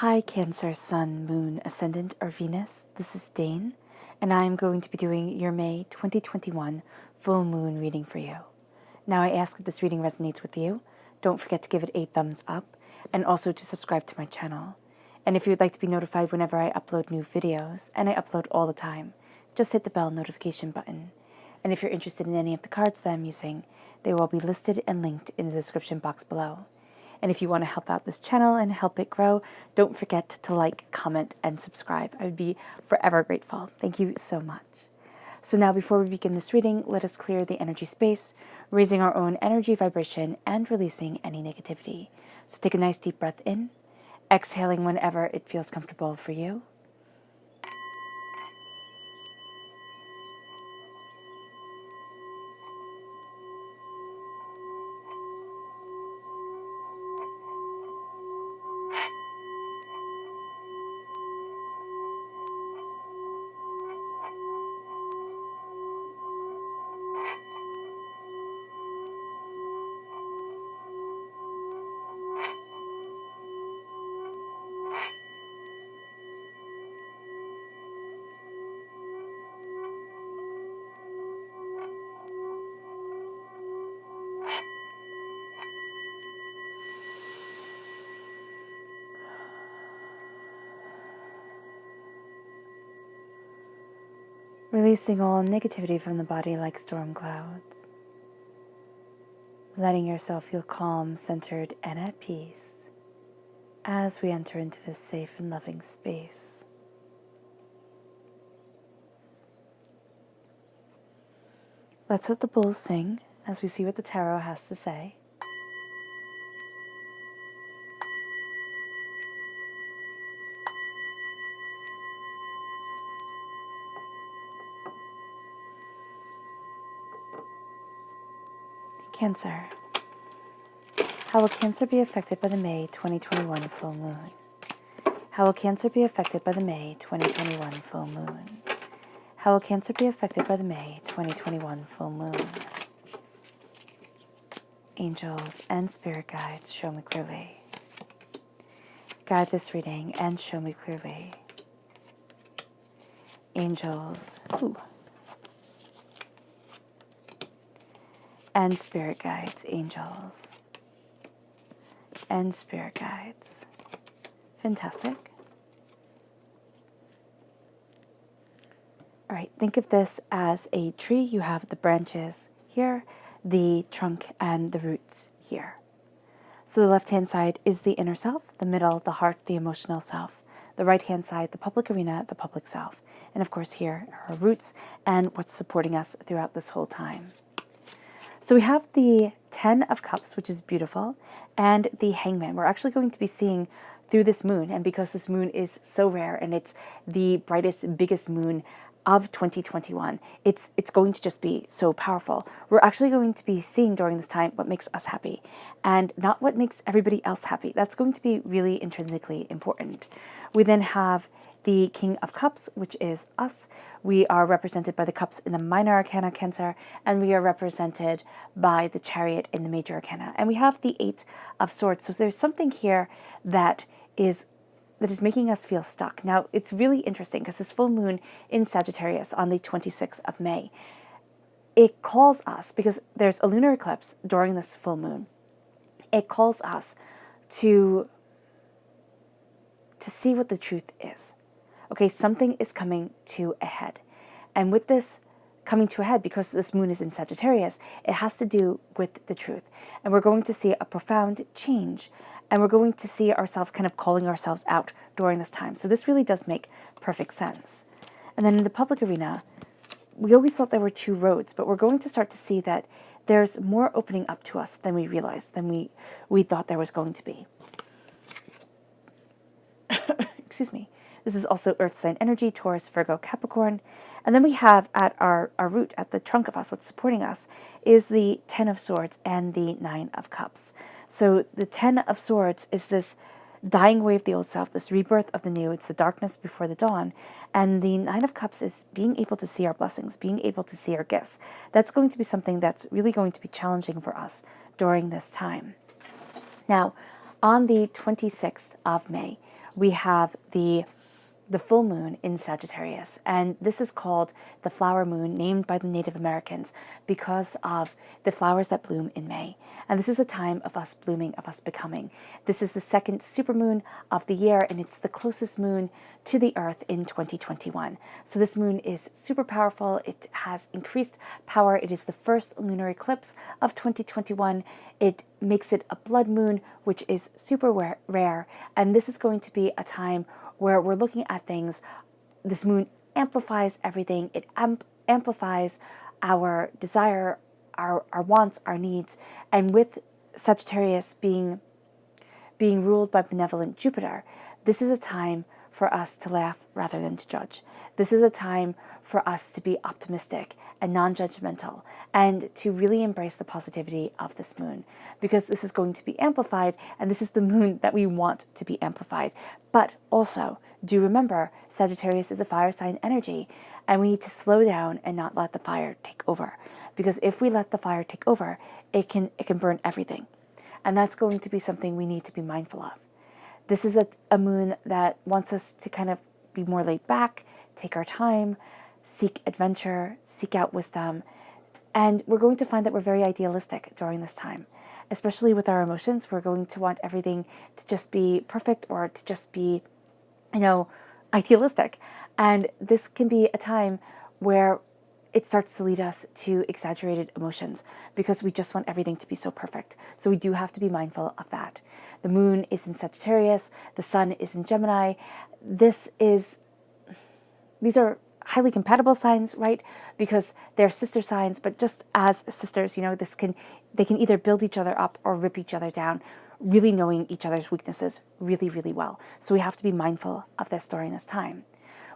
Hi Cancer, Sun, Moon, Ascendant, or Venus. This is Dane, and I am going to be doing your May 2021 full moon reading for you. Now I ask if this reading resonates with you. Don't forget to give it a thumbs up, and also to subscribe to my channel. And if you would like to be notified whenever I upload new videos, and I upload all the time, just hit the bell notification button. And if you're interested in any of the cards that I'm using, they will be listed and linked in the description box below. And if you want to help out this channel and help it grow, don't forget to like, comment, and subscribe. I would be forever grateful. Thank you so much. So now before we begin this reading, let us clear the energy space, raising our own energy vibration and releasing any negativity. So take a nice deep breath in, exhaling whenever it feels comfortable for you. Releasing all negativity from the body like storm clouds. Letting yourself feel calm, centered, and at peace as we enter into this safe and loving space. Let's let the bulls sing as we see what the tarot has to say. Cancer. How will Cancer be affected by the May 2021 full moon? How will Cancer be affected by the May 2021 full moon? How will Cancer be affected by the May 2021 full moon? Angels and spirit guides, show me clearly. Guide this reading and show me clearly. Angels and spirit guides, angels and spirit guides. Fantastic. All right, think of this as a tree. You have the branches here, the trunk, and the roots here. So the left-hand side is the inner self, the middle, the heart, the emotional self. The right-hand side, the public arena, the public self. And of course here are our roots and what's supporting us throughout this whole time. So we have the 10 of Cups, which is beautiful, and the Hangman. We're actually going to be seeing through this moon, and because this moon is so rare and it's the brightest, biggest moon of 2021, it's going to just be so powerful. We're actually going to be seeing during this time what makes us happy and not what makes everybody else happy. That's going to be really intrinsically important. We then have the King of Cups, which is us. We are represented by the cups in the minor arcana, Cancer, and we are represented by the Chariot in the major arcana. And we have the 8 of Swords. So there's something here that is making us feel stuck. Now, it's really interesting because this full moon in Sagittarius on the 26th of May, it calls us, because there's a lunar eclipse during this full moon, it calls us to see what the truth is. Okay, something is coming to a head. And with this coming to a head, because this moon is in Sagittarius, it has to do with the truth. And we're going to see a profound change. And we're going to see ourselves kind of calling ourselves out during this time. So this really does make perfect sense. And then in the public arena, we always thought there were 2 roads, but we're going to start to see that there's more opening up to us than we realized, than we thought there was going to be. Excuse me. This is also Earth sign energy, Taurus, Virgo, Capricorn. And then we have at our root, at the trunk of us, what's supporting us, is the 10 of Swords and the 9 of Cups. So the 10 of Swords is this dying away of the old self, this rebirth of the new. It's the darkness before the dawn. And the 9 of Cups is being able to see our blessings, being able to see our gifts. That's going to be something that's really going to be challenging for us during this time. Now, on the 26th of May, we have the full moon in Sagittarius. And this is called the flower moon, named by the Native Americans because of the flowers that bloom in May. And this is a time of us blooming, of us becoming. This is the second supermoon of the year, and it's the closest moon to the Earth in 2021. So this moon is super powerful. It has increased power. It is the first lunar eclipse of 2021. It makes it a blood moon, which is super rare. And this is going to be a time where we're looking at things. This moon amplifies everything. It amplifies our desire, our wants, our needs. And with Sagittarius being ruled by benevolent Jupiter, this is a time for us to laugh rather than to judge. This is a time for us to be optimistic and non-judgmental and to really embrace the positivity of this moon, because this is going to be amplified, and this is the moon that we want to be amplified. But also, do remember, Sagittarius is a fire sign energy, and we need to slow down and not let the fire take over, because if we let the fire take over, it can burn everything. And that's going to be something we need to be mindful of. This is a moon that wants us to kind of be more laid back, take our time, seek adventure, seek out wisdom. And we're going to find that we're very idealistic during this time, especially with our emotions. We're going to want everything to just be perfect or to just be, idealistic. And this can be a time where it starts to lead us to exaggerated emotions because we just want everything to be so perfect. So we do have to be mindful of that. The moon is in Sagittarius, the sun is in Gemini. These are highly compatible signs, right? Because they're sister signs, but just as sisters, they can either build each other up or rip each other down, really knowing each other's weaknesses really, really well. So we have to be mindful of this during this time.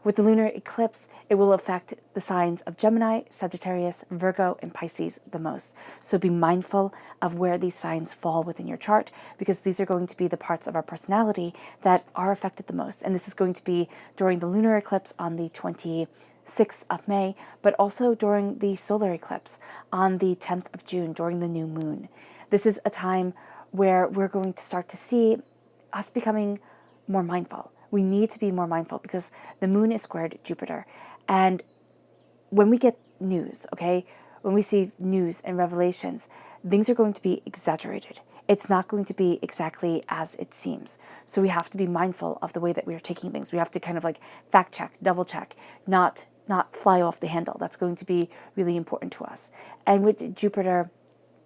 With the lunar eclipse, it will affect the signs of Gemini, Sagittarius, Virgo, and Pisces the most. So be mindful of where these signs fall within your chart, because these are going to be the parts of our personality that are affected the most. And this is going to be during the lunar eclipse on the 26th of May, but also during the solar eclipse on the 10th of June, during the new moon. This is a time where we're going to start to see us becoming more mindful. We need to be more mindful because the moon is squared Jupiter. And when we get news, when we see news and revelations, things are going to be exaggerated. It's not going to be exactly as it seems. So we have to be mindful of the way that we are taking things. We have to kind of fact check, double check, not fly off the handle. That's going to be really important to us. And with Jupiter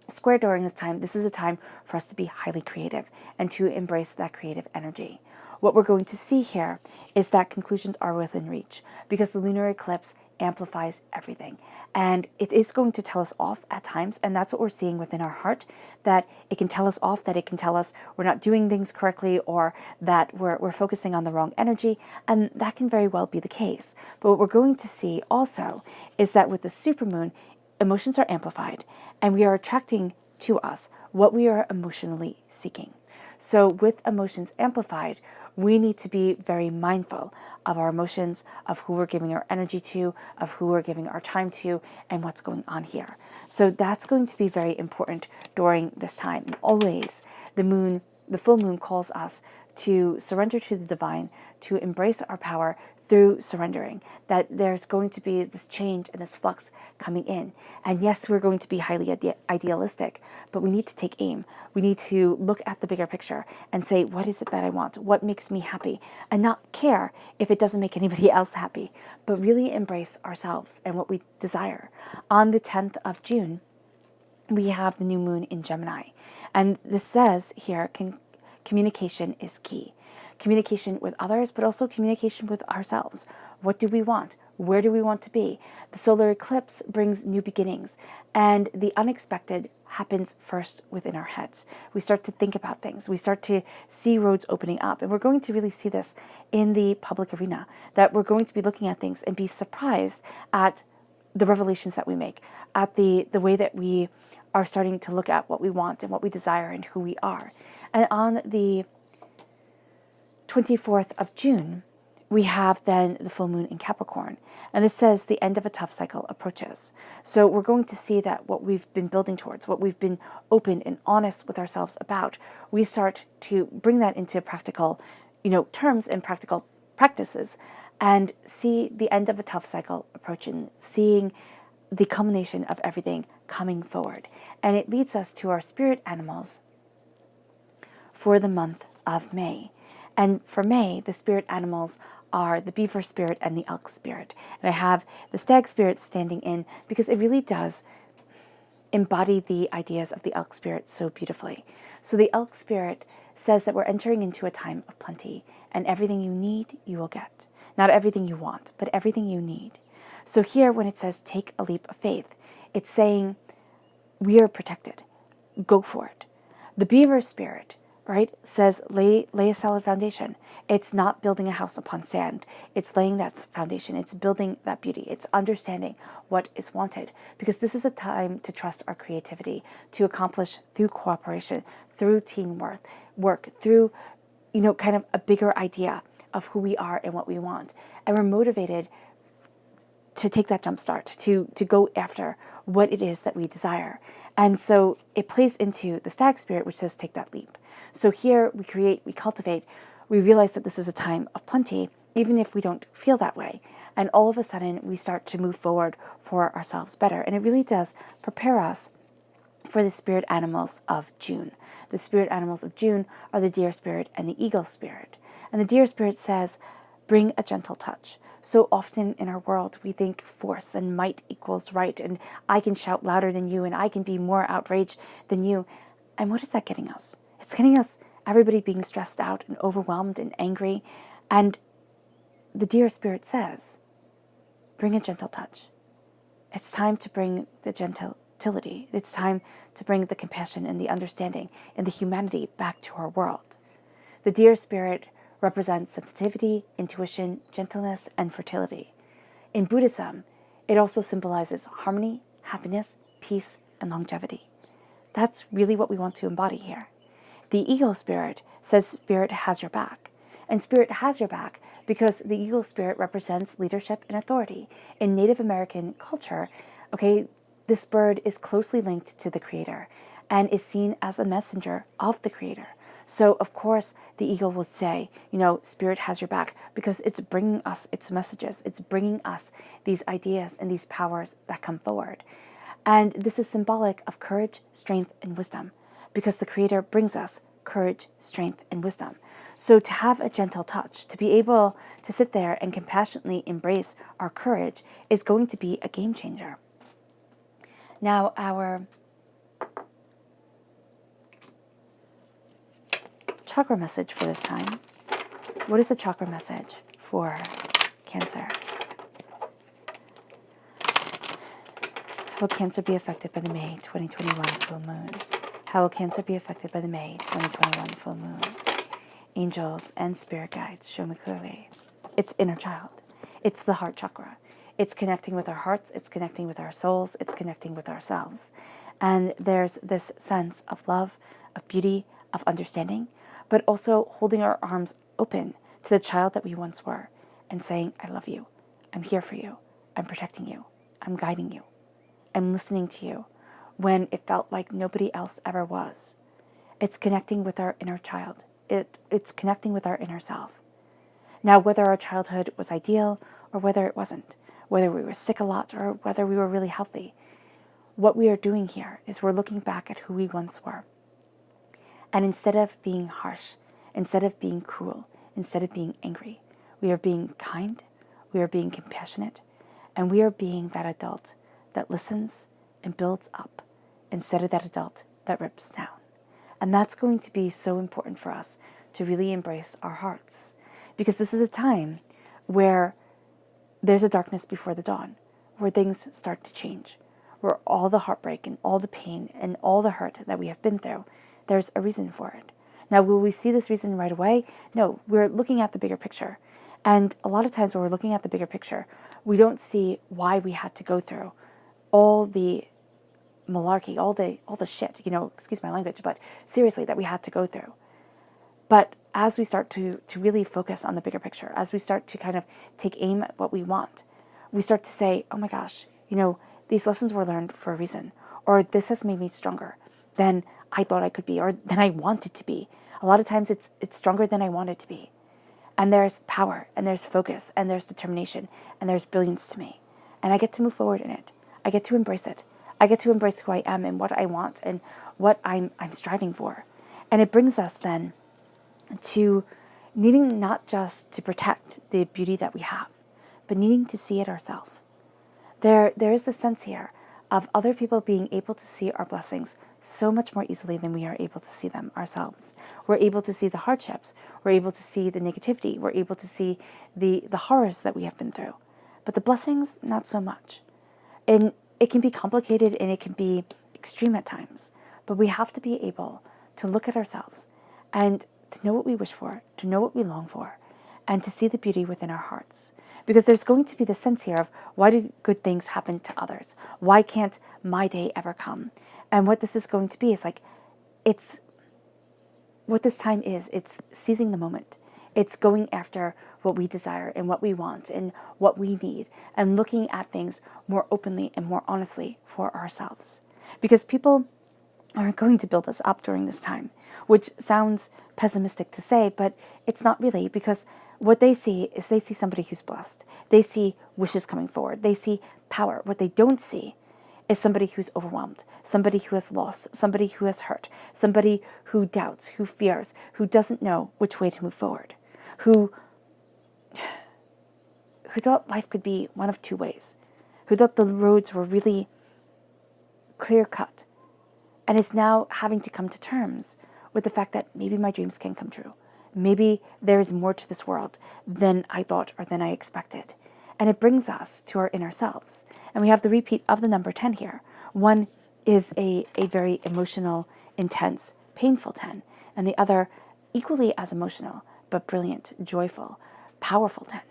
square during this time, this is a time for us to be highly creative and to embrace that creative energy. What we're going to see here is that conclusions are within reach because the lunar eclipse amplifies everything. And it is going to tell us off at times, and that's what we're seeing within our heart, that it can tell us off, that it can tell us we're not doing things correctly or that we're focusing on the wrong energy, and that can very well be the case. But what we're going to see also is that with the supermoon, emotions are amplified, and we are attracting to us what we are emotionally seeking. So with emotions amplified, we need to be very mindful of our emotions, of who we're giving our energy to, of who we're giving our time to, and what's going on here. So that's going to be very important during this time. And always, the full moon calls us to surrender to the divine, to embrace our power through surrendering, that there's going to be this change and this flux coming in. And yes, we're going to be highly idealistic, but we need to take aim. We need to look at the bigger picture and say, what is it that I want? What makes me happy? And not care if it doesn't make anybody else happy, but really embrace ourselves and what we desire. On the 10th of June, we have the new moon in Gemini. And this says here, communication is key. Communication with others, but also communication with ourselves. What do we want? Where do we want to be? The solar eclipse brings new beginnings, and the unexpected happens first within our heads. We start to think about things. We start to see roads opening up, and we're going to really see this in the public arena, that we're going to be looking at things and be surprised at the revelations that we make, at the way that we are starting to look at what we want and what we desire and who we are. And on the 24th of June, we have then the full moon in Capricorn. And this says the end of a tough cycle approaches. So we're going to see that what we've been building towards, what we've been open and honest with ourselves about, we start to bring that into practical terms and practical practices, and see the end of a tough cycle approaching, seeing the culmination of everything coming forward. And it leads us to our spirit animals for the month of May. And for May, the spirit animals are the beaver spirit and the elk spirit. And I have the stag spirit standing in because it really does embody the ideas of the elk spirit so beautifully. So the elk spirit says that we're entering into a time of plenty, and everything you need, you will get. Not everything you want, but everything you need. So here, when it says take a leap of faith, it's saying we are protected. Go for it. The beaver spirit, right, says lay a solid foundation. It's not building a house upon sand. It's laying that foundation. It's building that beauty. It's understanding what is wanted, because this is a time to trust our creativity, to accomplish through cooperation, through teamwork, through, kind of a bigger idea of who we are and what we want. And we're motivated to take that jump start, to go after what it is that we desire. And so it plays into the stag spirit, which says take that leap. So here we create, we cultivate, we realize that this is a time of plenty, even if we don't feel that way. And all of a sudden we start to move forward for ourselves better. And it really does prepare us for the spirit animals of June. The spirit animals of June are the deer spirit and the eagle spirit. And the deer spirit says, bring a gentle touch. So often in our world, we think force and might equals right, and I can shout louder than you, and I can be more outraged than you. And what is that getting us? It's getting us everybody being stressed out and overwhelmed and angry. And the deer spirit says, bring a gentle touch. It's time to bring the gentility. It's time to bring the compassion and the understanding and the humanity back to our world. The deer spirit represents sensitivity, intuition, gentleness, and fertility. In Buddhism, it also symbolizes harmony, happiness, peace, and longevity. That's really what we want to embody here. The eagle spirit says spirit has your back. And spirit has your back because the eagle spirit represents leadership and authority. In Native American culture, this bird is closely linked to the creator and is seen as a messenger of the creator. So, of course, the eagle would say, spirit has your back because it's bringing us its messages. It's bringing us these ideas and these powers that come forward. And this is symbolic of courage, strength, and wisdom because the creator brings us courage, strength, and wisdom. So to have a gentle touch, to be able to sit there and compassionately embrace our courage is going to be a game changer. Now, our chakra message for this time. What is the chakra message for Cancer? How will Cancer be affected by the May 2021 full moon? How will Cancer be affected by the May 2021 full moon? Angels and spirit guides show me clearly. It's inner child. It's the heart chakra. It's connecting with our hearts. It's connecting with our souls. It's connecting with ourselves. And there's this sense of love, of beauty, of understanding, but also holding our arms open to the child that we once were and saying, I love you. I'm here for you. I'm protecting you. I'm guiding you. I'm listening to you when it felt like nobody else ever was. It's connecting with our inner child. It's connecting with our inner self. Now, whether our childhood was ideal or whether it wasn't, whether we were sick a lot or whether we were really healthy, what we are doing here is we're looking back at who we once were. And instead of being harsh, instead of being cruel, instead of being angry, we are being kind, we are being compassionate, and we are being that adult that listens and builds up instead of that adult that rips down. And that's going to be so important for us to really embrace our hearts, because this is a time where there's a darkness before the dawn, where things start to change, where all the heartbreak and all the pain and all the hurt that we have been through, there's a reason for it. Now, will we see this reason right away? No, we're looking at the bigger picture. And a lot of times when we're looking at the bigger picture, we don't see why we had to go through all the malarkey, all the shit, excuse my language, but seriously, that we had to go through. But as we start to really focus on the bigger picture, as we start to kind of take aim at what we want, we start to say, oh my gosh, these lessons were learned for a reason, or this has made me stronger than I thought I could be, or than I wanted to be. A lot of times it's stronger than I wanted to be. And there's power, and there's focus, and there's determination, and there's brilliance to me. And I get to move forward in it. I get to embrace it. I get to embrace who I am and what I want and what I'm striving for. And it brings us then to needing not just to protect the beauty that we have, but needing to see it ourselves. There is the sense here of other people being able to see our blessings so much more easily than we are able to see them ourselves. We're able to see the hardships. We're able to see the negativity. We're able to see the horrors that we have been through. But the blessings, not so much. And it can be complicated and it can be extreme at times. But we have to be able to look at ourselves and to know what we wish for, to know what we long for, and to see the beauty within our hearts. Because there's going to be the sense here of, why do good things happen to others? Why can't my day ever come? And what this is going to be is like, it's what this time is. It's seizing the moment. It's going after what we desire and what we want and what we need, and looking at things more openly and more honestly for ourselves. Because people aren't going to build us up during this time, which sounds pessimistic to say, but it's not really, because what they see is they see somebody who's blessed. They see wishes coming forward. They see power. What they don't see is somebody who's overwhelmed, somebody who has lost, somebody who has hurt, somebody who doubts, who fears, who doesn't know which way to move forward, who thought life could be one of two ways, who thought the roads were really clear-cut, and is now having to come to terms with the fact that maybe my dreams can come true. Maybe there is more to this world than I thought or than I expected. And it brings us to our inner selves. And we have the repeat of the number 10 here. One is a very emotional, intense, painful 10. And the other, equally as emotional, but brilliant, joyful, powerful 10.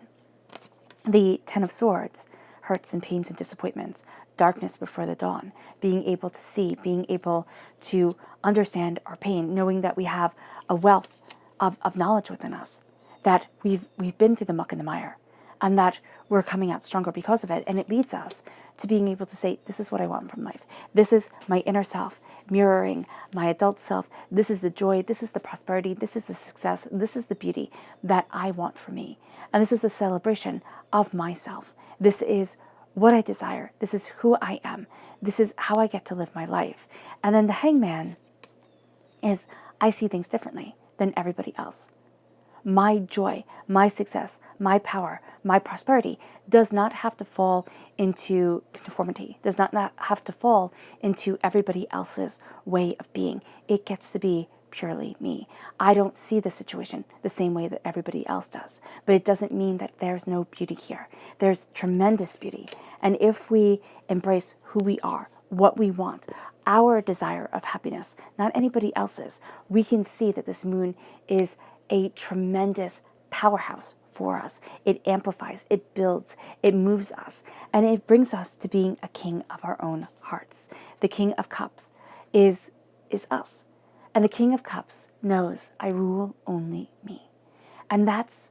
The 10 of Swords, hurts and pains and disappointments, darkness before the dawn, being able to see, being able to understand our pain, knowing that we have a wealth of knowledge within us, that we've been through the muck and the mire, and that we're coming out stronger because of it. And it leads us to being able to say, this is what I want from life. This is my inner self mirroring my adult self. This is the joy. This is the prosperity. This is the success. This is the beauty that I want for me. And this is the celebration of myself. This is what I desire. This is who I am. This is how I get to live my life. And then the Hangman is, I see things differently than everybody else. My joy, my success, my power, my prosperity does not have to fall into conformity, does not have to fall into everybody else's way of being. It gets to be purely me. I don't see the situation the same way that everybody else does, but it doesn't mean that there's no beauty here. There's tremendous beauty. And if we embrace who we are, what we want, our desire of happiness, not anybody else's, we can see that this moon is a tremendous powerhouse for us. It amplifies, it builds, it moves us, and it brings us to being a king of our own hearts. The King of Cups is us. And the King of Cups knows, I rule only me. And that's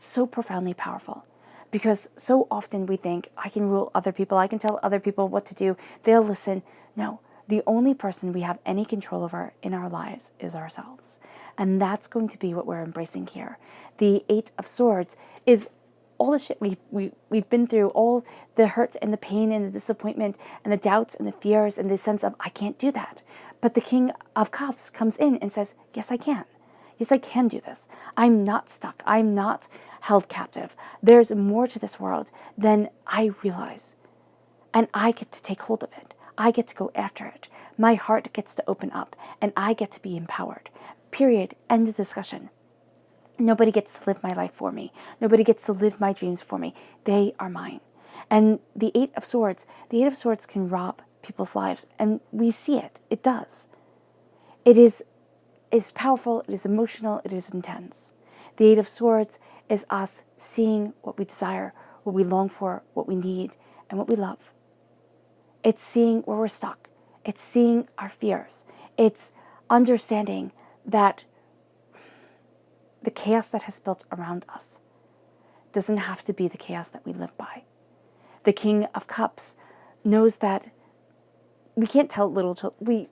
so profoundly powerful, because so often we think, I can rule other people, I can tell other people what to do, they'll listen. No, the only person we have any control over in our lives is ourselves. And that's going to be what we're embracing here. The 8 of Swords is all the shit we've been through, all the hurt and the pain and the disappointment and the doubts and the fears and the sense of, I can't do that. But the King of Cups comes in and says, yes, I can. Yes, I can do this. I'm not stuck. I'm not held captive. There's more to this world than I realize. And I get to take hold of it. I get to go after it. My heart gets to open up and I get to be empowered. Period. End of discussion. Nobody gets to live my life for me. Nobody gets to live my dreams for me. They are mine. And the 8 of Swords can rob people's lives. And we see it. It does. It's powerful. It is emotional. It is intense. The 8 of Swords is us seeing what we desire, what we long for, what we need, and what we love. It's seeing where we're stuck. It's seeing our fears. It's understanding that the chaos that has built around us doesn't have to be the chaos that we live by. The King of Cups knows that we can't tell little children, we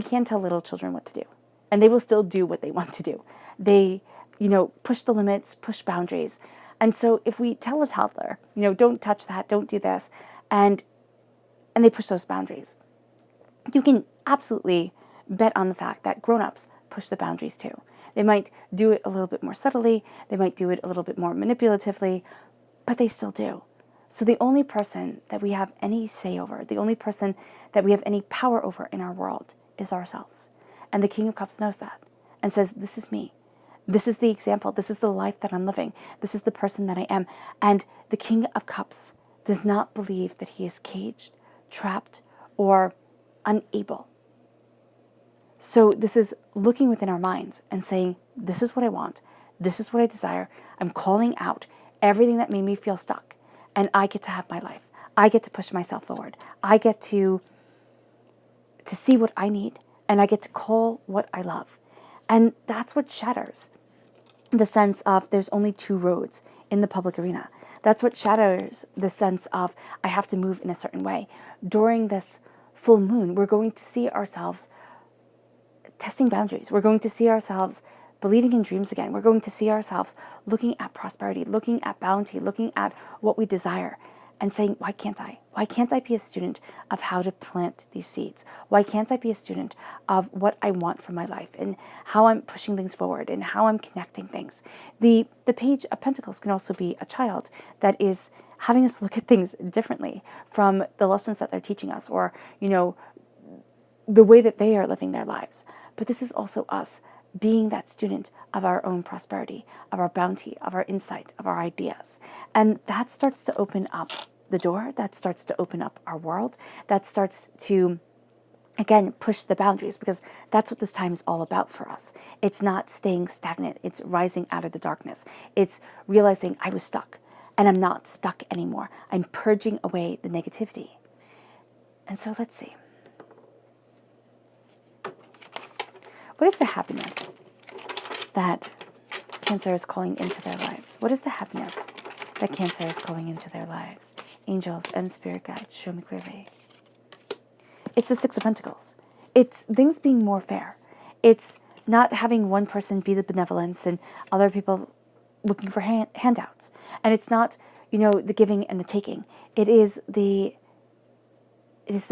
can tell little children what to do, and they will still do what they want to do. They push the limits, push boundaries. And so if we tell a toddler, don't touch that, don't do this, and they push those boundaries, you can absolutely bet on the fact that grown-ups push the boundaries too. They might do it a little bit more subtly, they might do it a little bit more manipulatively, but they still do. So the only person that we have any say over, the only person that we have any power over in our world is ourselves. And the King of Cups knows that and says, this is me. This is the example. This is the life that I'm living. This is the person that I am. And the King of Cups does not believe that he is caged, trapped, or unable. So this is looking within our minds and saying, this is what I want. This is what I desire. I'm calling out everything that made me feel stuck. And I get to have my life. I get to push myself forward. I get to see what I need. And I get to call what I love. And that's what shatters the sense of there's only two roads in the public arena. That's what shatters the sense of I have to move in a certain way. During this full moon, we're going to see ourselves testing boundaries. We're going to see ourselves believing in dreams again. We're going to see ourselves looking at prosperity, looking at bounty, looking at what we desire and saying, why can't I? Why can't I be a student of how to plant these seeds? Why can't I be a student of what I want from my life and how I'm pushing things forward and how I'm connecting things? The Page of Pentacles can also be a child that is having us look at things differently from the lessons that they're teaching us or, the way that they are living their lives. But this is also us being that student of our own prosperity, of our bounty, of our insight, of our ideas. And that starts to open up the door, that starts to open up our world, that starts to, again, push the boundaries, because that's what this time is all about for us. It's not staying stagnant, it's rising out of the darkness. It's realizing I was stuck, and I'm not stuck anymore. I'm purging away the negativity. And so let's see. What is the happiness that Cancer is calling into their lives? What is the happiness that Cancer is calling into their lives? Angels and spirit guides, show me clearly. It's the Six of Pentacles. It's things being more fair. It's not having one person be the benevolence and other people looking for handouts. And it's not, the giving and the taking. It is the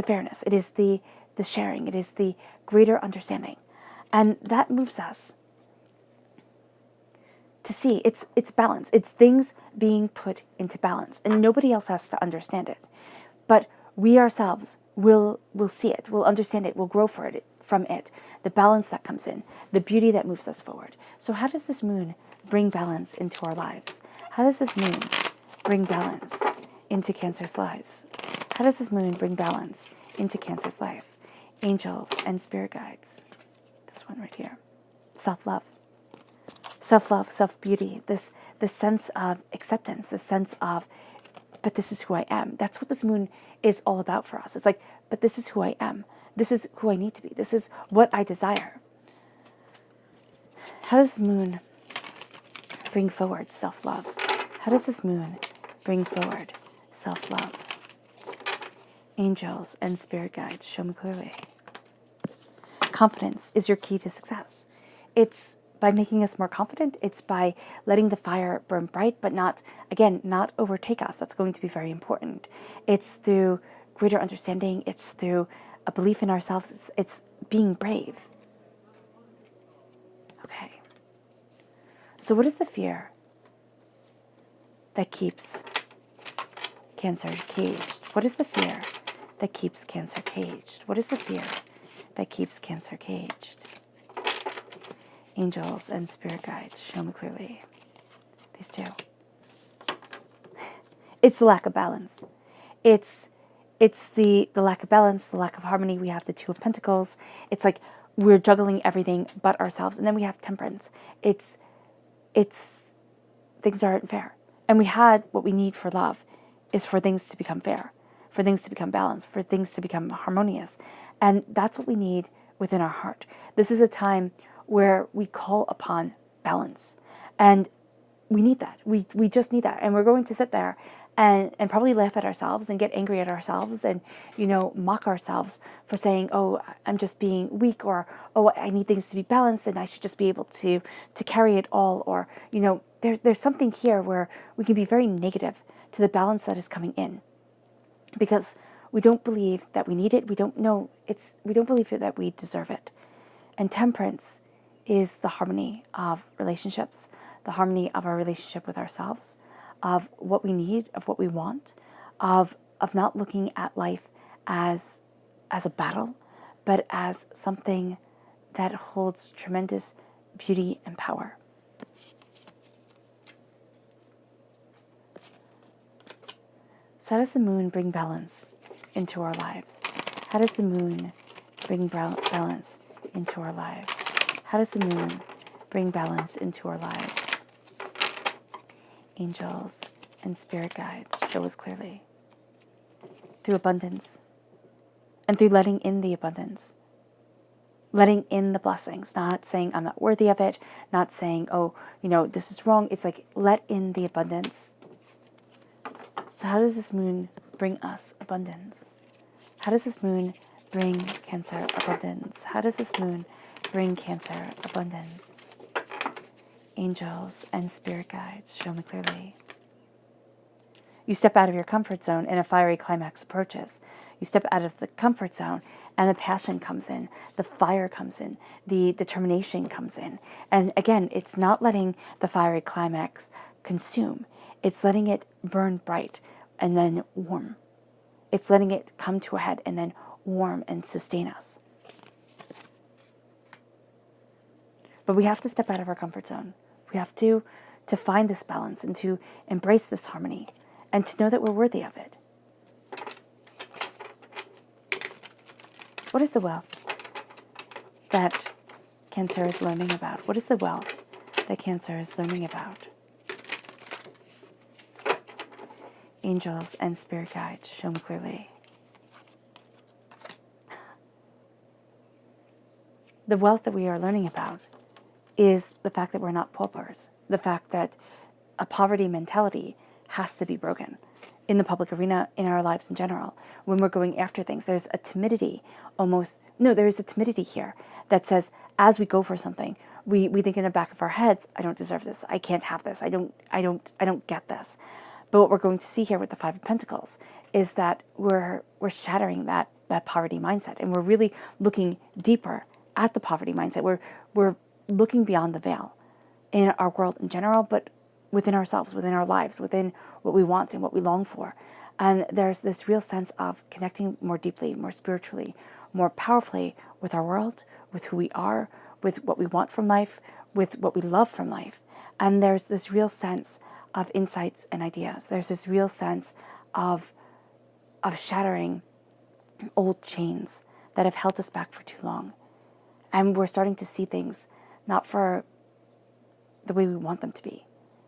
fairness. It is the sharing. It is the greater understanding. And that moves us to see it's balance. It's things being put into balance. And nobody else has to understand it. But we ourselves will see it, will understand it, will grow from it, the balance that comes in, the beauty that moves us forward. So how does this moon bring balance into our lives? How does this moon bring balance into Cancer's lives? How does this moon bring balance into Cancer's life? Angels and spirit guides. This one right here. Self-love. Self-love, self-beauty, this sense of acceptance, this sense of, but this is who I am. That's what this moon is all about for us. It's like, but this is who I am. This is who I need to be. This is what I desire. How does this moon bring forward self-love? How does this moon bring forward self-love? Angels and spirit guides, show me clearly. Confidence is your key to success. It's by making us more confident. It's by letting the fire burn bright, but not overtake us. That's going to be very important. It's through greater understanding. It's through a belief in ourselves. It's being brave. Okay. So what is the fear that keeps Cancer caged? What is the fear that keeps Cancer caged? What is the fear that keeps Cancer caged? Angels and spirit guides, show me clearly. These two. It's the lack of balance. It's the lack of balance, the lack of harmony. We have the Two of Pentacles. It's like we're juggling everything but ourselves. And then we have Temperance. It's things aren't fair. And we had what we need for love is for things to become fair, for things to become balanced, for things to become harmonious. And that's what we need within our heart. This is a time where we call upon balance. And we need that. We just need that. And we're going to sit there and probably laugh at ourselves and get angry at ourselves and, mock ourselves for saying, oh, I'm just being weak, or, oh, I need things to be balanced and I should just be able to carry it all. Or, there's something here where we can be very negative to the balance that is coming in because we don't believe that we need it. We don't believe that we deserve it. And temperance is the harmony of relationships, the harmony of our relationship with ourselves, of what we need, of what we want, of not looking at life as a battle, but as something that holds tremendous beauty and power. So how does the moon bring balance into our lives? How does the moon bring balance into our lives? How does the moon bring balance into our lives? Angels and spirit guides show us clearly through abundance and through letting in the abundance, letting in the blessings, not saying I'm not worthy of it, not saying, oh, this is wrong. It's like, let in the abundance. So how does this moon bring us abundance? How does this moon bring Cancer abundance? How does this moon bring Cancer abundance? Angels and spirit guides show me clearly. You step out of your comfort zone and a fiery climax approaches. You step out of the comfort zone and the passion comes in, the fire comes in, the determination comes in. And again, it's not letting the fiery climax consume. It's letting it burn bright and then warm. It's letting it come to a head and then warm and sustain us. But we have to step out of our comfort zone. We have to find this balance and to embrace this harmony and to know that we're worthy of it. What is the wealth that Cancer is learning about? What is the wealth that Cancer is learning about? Angels and spirit guides show me clearly. The wealth that we are learning about is the fact that we're not paupers, the fact that a poverty mentality has to be broken in the public arena, in our lives in general. When we're going after things, there's a timidity there is a timidity here that says, as we go for something, we think in the back of our heads, I don't deserve this, I can't have this, I don't get this. But what we're going to see here with the Five of Pentacles is that we're shattering that poverty mindset, and we're really looking deeper at the poverty mindset. We're looking beyond the veil in our world in general, but within ourselves, within our lives, within what we want and what we long for. And there's this real sense of connecting more deeply, more spiritually, more powerfully with our world, with who we are, with what we want from life, with what we love from life. And there's this real sense of insights and ideas. There's this real sense of shattering old chains that have held us back for too long. And we're starting to see things not for the way we want them to be,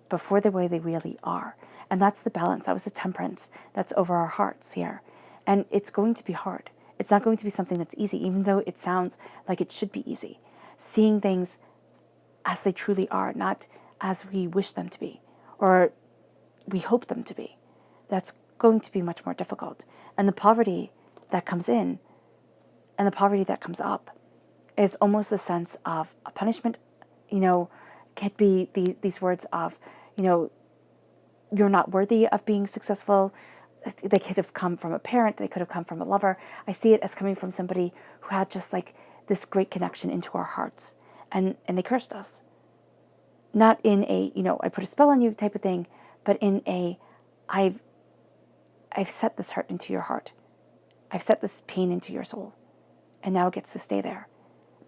but for the way they really are. And that's the balance. That was the temperance that's over our hearts here. And it's going to be hard. It's not going to be something that's easy, even though it sounds like it should be easy. Seeing things as they truly are, not as we wish them to be, or we hope them to be. That's going to be much more difficult. And the poverty that comes in and the poverty that comes up is almost a sense of a punishment. Could be these words of, you're not worthy of being successful. They could have come from a parent. They could have come from a lover. I see it as coming from somebody who had just like this great connection into our hearts, and they cursed us. Not in a, I put a spell on you type of thing, but in a, I've set this hurt into your heart. I've set this pain into your soul, and now it gets to stay there.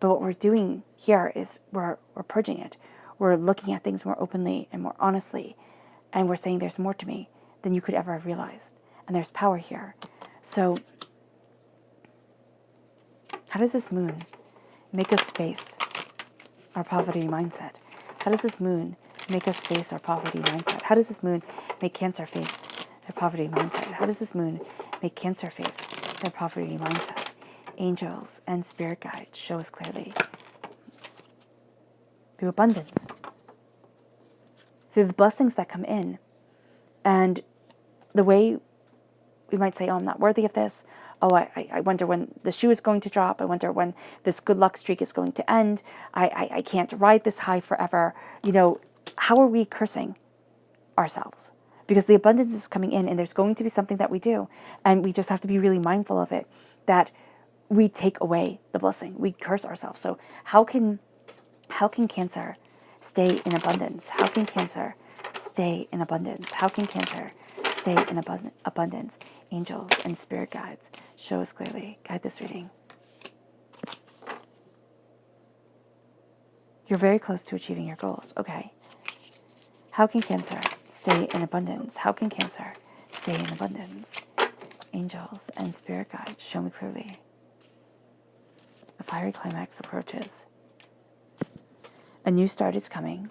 But what we're doing here is we're purging it. We're looking at things more openly and more honestly, and we're saying there's more to me than you could ever have realized, and there's power here. So how does this moon make us face our poverty mindset? How does this moon make us face our poverty mindset? How does this moon make Cancer face their poverty mindset? How does this moon make Cancer face their poverty mindset? Angels and spirit guides show us clearly. Through abundance, through the blessings that come in, and the way we might say, oh, I'm not worthy of this. Oh, I wonder when the shoe is going to drop. I wonder when this good luck streak is going to end. I can't ride this high forever. You know, how are we cursing ourselves? Because the abundance is coming in and there's going to be something that we do. And we just have to be really mindful of it, that we take away the blessing. We curse ourselves. So how can Cancer stay in abundance? How can Cancer stay in abundance? How can Cancer stay in abundance? Angels and spirit guides, show us clearly. Guide this reading. You're very close to achieving your goals. Okay. How can Cancer stay in abundance? How can Cancer stay in abundance? Angels and spirit guides, show me clearly. A fiery climax approaches. A new start is coming.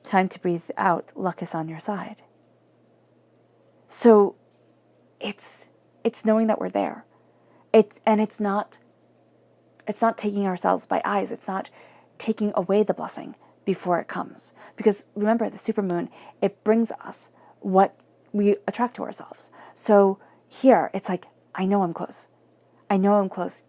Time to breathe out. Luck is on your side. So it's knowing that we're there. It's not taking ourselves by eyes. It's not taking away the blessing before it comes. Because remember, the supermoon, it brings us what we attract to ourselves. So here, it's like, I know I'm close. I know I'm close.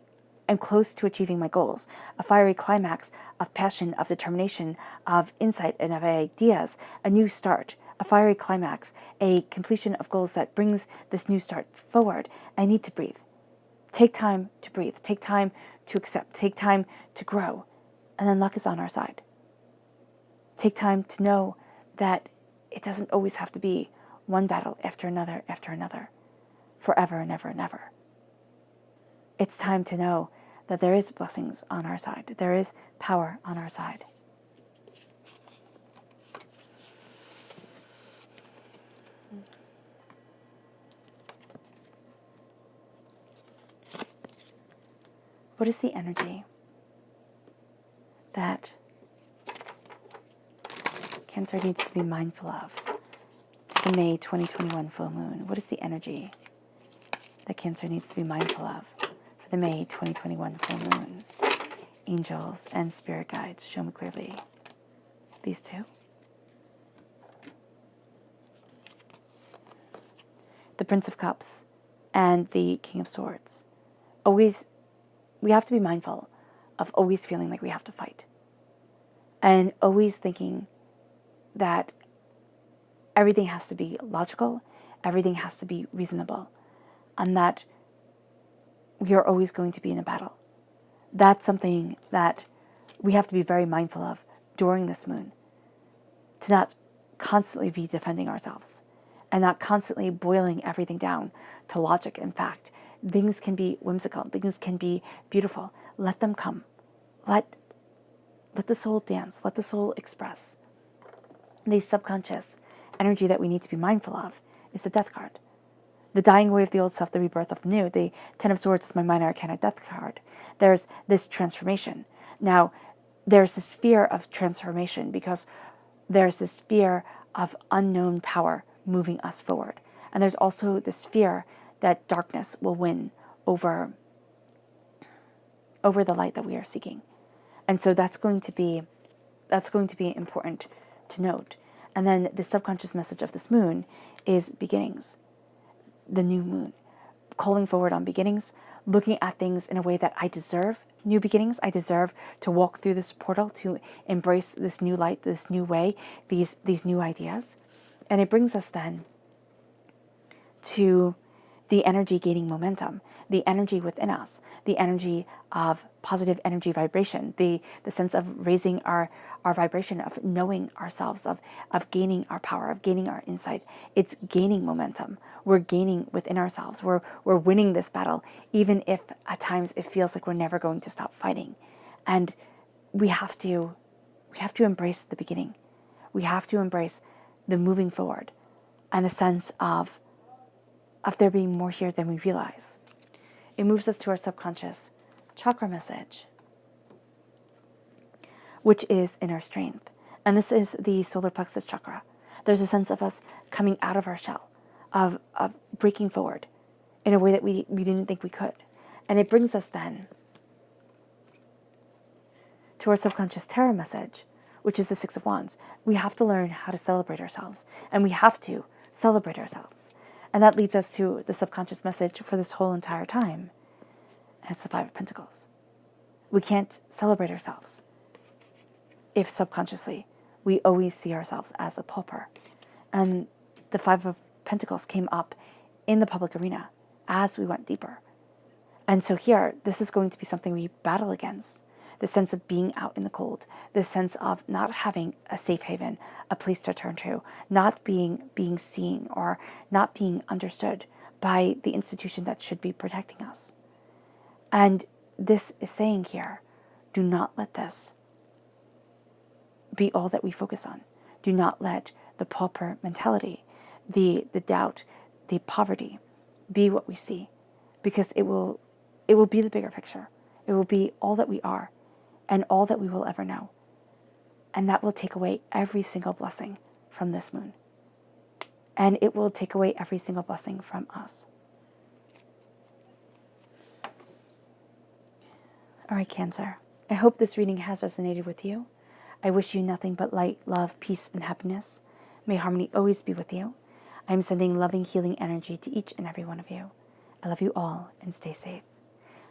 I'm close to achieving my goals. A fiery climax of passion, of determination, of insight, and of ideas. A new start. A fiery climax. A completion of goals that brings this new start forward. I need to breathe. Take time to breathe. Take time to accept. Take time to grow. And then luck is on our side. Take time to know that it doesn't always have to be one battle after another, forever and ever and ever. It's time to know that there is blessings on our side. There is power on our side. What is the energy that Cancer needs to be mindful of for the May 2021 full moon? What is the energy that Cancer needs to be mindful of for the May 2021 full moon? Angels and spirit guides, show me clearly. These two. The Prince of Cups and the King of Swords. Always, we have to be mindful of always feeling like we have to fight. And always thinking that everything has to be logical, everything has to be reasonable, and that we are always going to be in a battle. That's something that we have to be very mindful of during this moon, to not constantly be defending ourselves and not constantly boiling everything down to logic and fact. Things can be whimsical, things can be beautiful. Let them come. Let the soul dance, let the soul express. The subconscious energy that we need to be mindful of is the Death card. The dying away of the old self, the rebirth of the new. The Ten of Swords is my minor arcana Death card. There's this transformation. Now, there's this fear of transformation because there's this fear of unknown power moving us forward. And there's also this fear that darkness will win over the light that we are seeking. And so that's going to be important to note. And then the subconscious message of this moon is beginnings. The new moon, calling forward on beginnings, looking at things in a way that I deserve new beginnings. I deserve to walk through this portal, to embrace this new light, this new way, these new ideas. And it brings us then to the energy gaining momentum, the energy within us, the energy of positive energy vibration, the sense of raising our vibration, of knowing ourselves, of gaining our power, of gaining our insight. It's gaining momentum. We're gaining within ourselves. We're winning this battle, even if at times it feels like we're never going to stop fighting. And we have to embrace the beginning. We have to embrace the moving forward and the sense of there being more here than we realize. It moves us to our subconscious chakra message, which is inner strength. And this is the solar plexus chakra. There's a sense of us coming out of our shell, of breaking forward in a way that we didn't think we could. And it brings us then to our subconscious tarot message, which is the Six of Wands. We have to learn how to celebrate ourselves, and we have to celebrate ourselves. And that leads us to the subconscious message for this whole entire time. And it's the Five of Pentacles. We can't celebrate ourselves if subconsciously we always see ourselves as a pauper. And the Five of Pentacles came up in the public arena as we went deeper. And so here, this is going to be something we battle against. The sense of being out in the cold, the sense of not having a safe haven, a place to turn to, not being seen or not being understood by the institution that should be protecting us. And this is saying here, do not let this be all that we focus on. Do not let the pauper mentality, the doubt, the poverty be what we see, because it will be the bigger picture. It will be all that we are and all that we will ever know. And that will take away every single blessing from this moon. And it will take away every single blessing from us. All right, Cancer. I hope this reading has resonated with you. I wish you nothing but light, love, peace, and happiness. May harmony always be with you. I am sending loving, healing energy to each and every one of you. I love you all, and stay safe.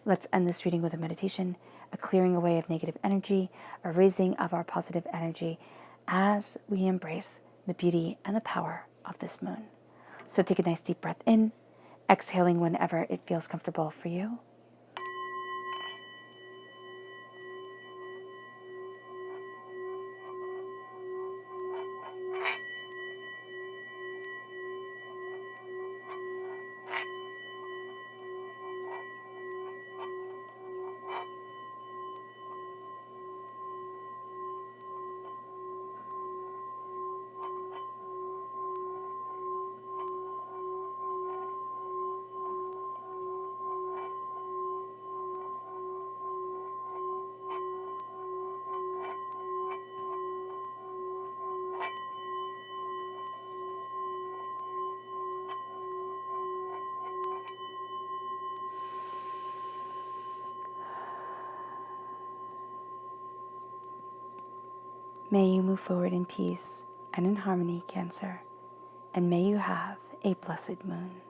Let's end this reading with a meditation, a clearing away of negative energy, a raising of our positive energy as we embrace the beauty and the power of this moon. So take a nice deep breath in, exhaling whenever it feels comfortable for you. May you move forward in peace and in harmony, Cancer, and may you have a blessed moon.